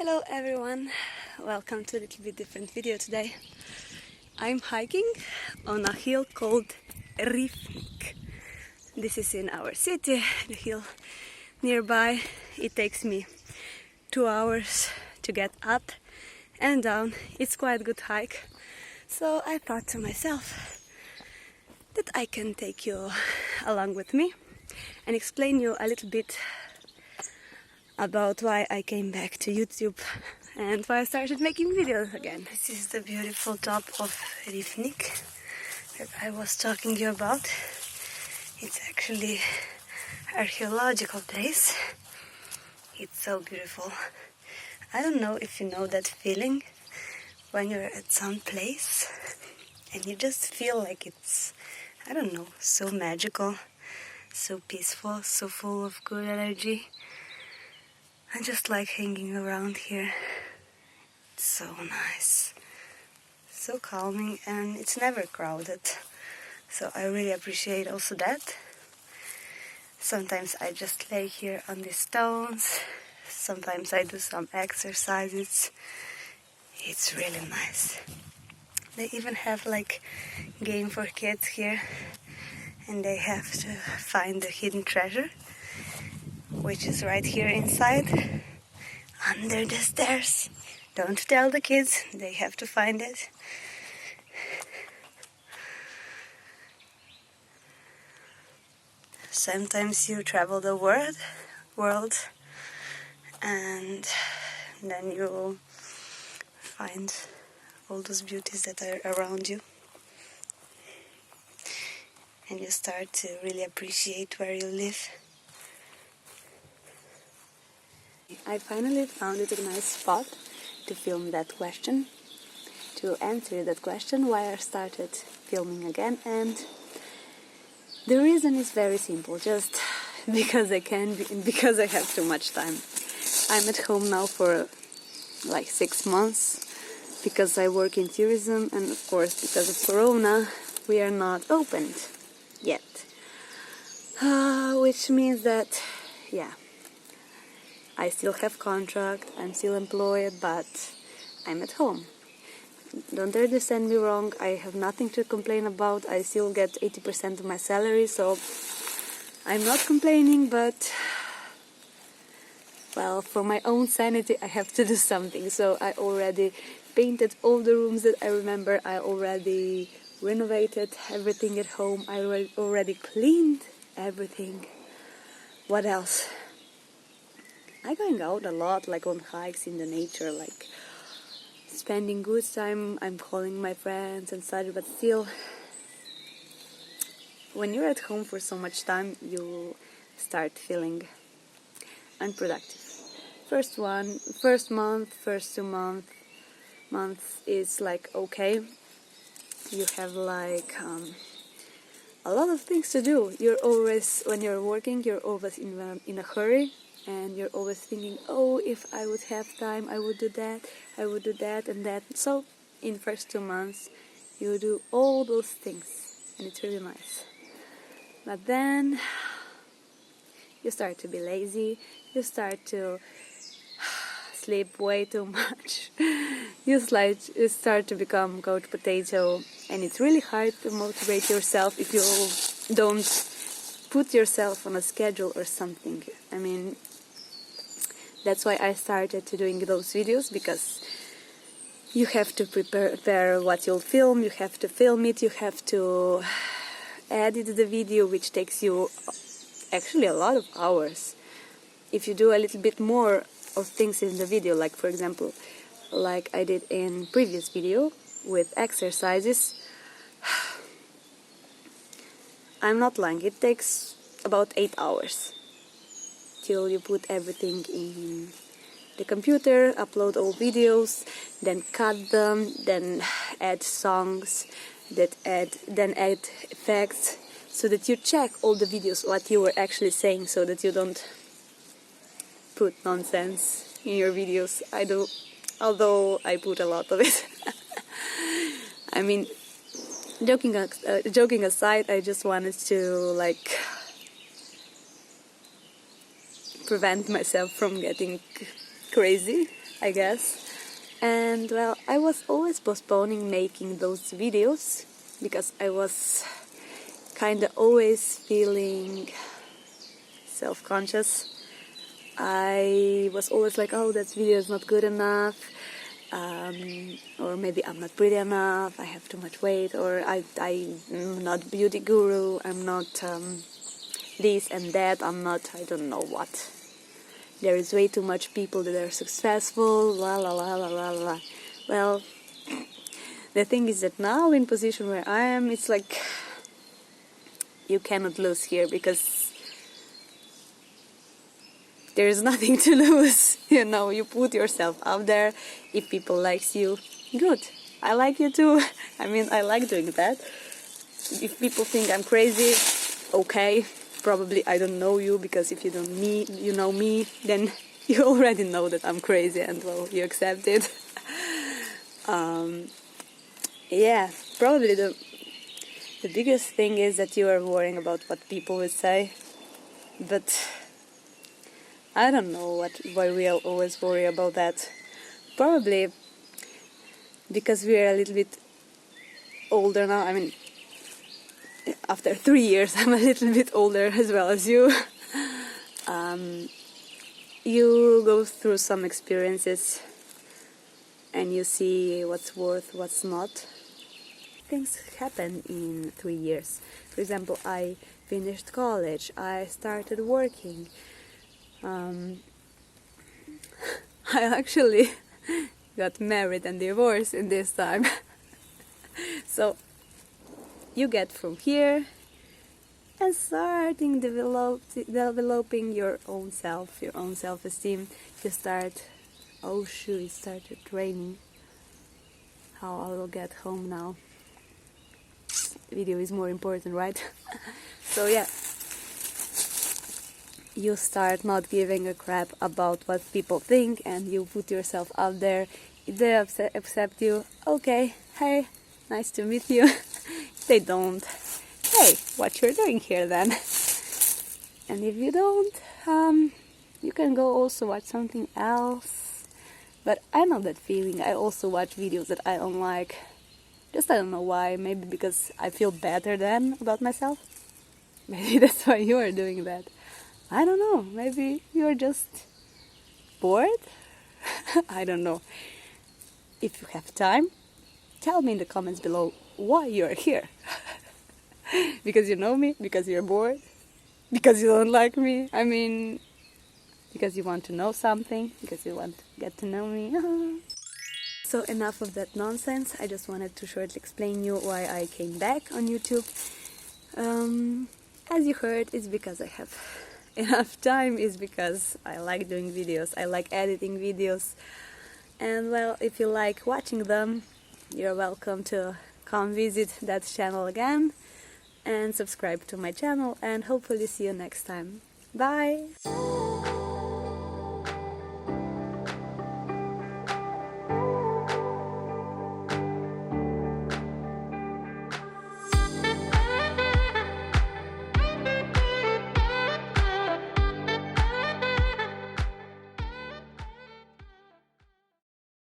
Hello everyone, welcome to a little bit different video today. I'm hiking on a hill called Rifnik. This is in our city, the hill nearby. It takes me 2 hours to get up and down. It's quite a good hike. So I thought to myself that I can take you along with me and explain you a little bit about why I came back to YouTube and why I started making videos again. This is the beautiful top of Rifnik that I was talking to you about. It's actually an archaeological place. It's so beautiful. I don't know if you know that feeling when you're at some place and you just feel like it's, I don't know, so magical, so peaceful, so full of good energy. I just like hanging around here. It's so nice, so calming, and it's never crowded. So I really appreciate also that. Sometimes I just lay here on these stones. Sometimes I do some exercises. It's really nice. They even have like game for kids here, and they have to find the hidden treasure, which is right here inside, under the stairs. Don't tell the kids, they have to find it. Sometimes you travel the world and then you find all those beauties that are around you. And you start to really appreciate where you live. I finally found it a nice spot to film that question, to answer that question why I started filming again, and the reason is very simple, just because I can and because I have too much time. I'm at home now for like 6 months because I work in tourism, and of course because of Corona we are not opened yet, which means that I still have contract, I'm still employed, but I'm at home. Don't understand me wrong, I have nothing to complain about. I still get 80% of my salary, so I'm not complaining, but well, for my own sanity I have to do something. So I already painted all the rooms that I remember, I already renovated everything at home, I already cleaned everything. What else? I'm going out a lot, like on hikes in the nature, like spending good time. I'm calling my friends and such, but still, when you're at home for so much time, you start feeling unproductive. First month, first 2 months is like okay. You have like a lot of things to do. You're always, when you're working, you're always in a hurry. And you're always thinking, oh, if I would have time, I would do that and that. So, in the first 2 months, you do all those things, and it's really nice. But then, you start to be lazy, you start to sleep way too much, you start to become couch potato, and it's really hard to motivate yourself if you don't put yourself on a schedule or something. I mean, that's why I started to doing those videos, because you have to prepare what you'll film, you have to film it, you have to edit the video, which takes you actually a lot of hours. If you do a little bit more of things in the video, like for example, like I did in previous video with exercises, I'm not lying, it takes about 8 hours. Till you put everything in the computer, upload all videos, then cut them, then add songs, then add effects, so that you check all the videos what you were actually saying, so that you don't put nonsense in your videos. I do, although I put a lot of it. I mean, joking aside, I just wanted to like prevent myself from getting crazy, I guess. And well, I was always postponing making those videos because I was kind of always feeling self-conscious. I was always like, oh, that video is not good enough, or maybe I'm not pretty enough, I have too much weight, or I'm not beauty guru, I'm not this and that, I'm not I don't know what. There is way too much people that are successful, la la la la la la. Well, the thing is that now in position where I am, it's like you cannot lose here because there is nothing to lose. You know, you put yourself out there. If people likes you, good. I like you too. I mean, I like doing that. If people think I'm crazy, okay. Probably I don't know you, because if you know me, then you already know that I'm crazy, and well, you accept it. Yeah, probably the biggest thing is that you are worrying about what people will say, but I don't know why we always worry about that. Probably because we are a little bit older now. I mean, after 3 years, I'm a little bit older as well as you. You go through some experiences and you see what's worth, what's not. Things happen in 3 years. For example, I finished college, I started working. I actually got married and divorced in this time. So you get from here and starting developing your own self, your own self-esteem. You start, oh shoot, it started raining. How I will get home now. Video is more important, right? So yeah, you start not giving a crap about what people think, and you put yourself out there. If they accept you, okay, hey, nice to meet you. If they don't, hey, what you're doing here then? And if you don't, you can go also watch something else. But I know that feeling. I also watch videos that I don't like. Just I don't know why. Maybe because I feel better then about myself. Maybe that's why you are doing that. I don't know. Maybe you're just bored. I don't know. If you have time, tell me in the comments below why you are here. Because you know me, because you're bored, because you don't like me. I mean, because you want to know something, because you want to get to know me. So enough of that nonsense. I just wanted to shortly explain you why I came back on YouTube. As you heard, it's because I have enough time, it's because I like doing videos, I like editing videos. And well, if you like watching them, you're welcome to come visit that channel again and subscribe to my channel, and hopefully see you next time. Bye!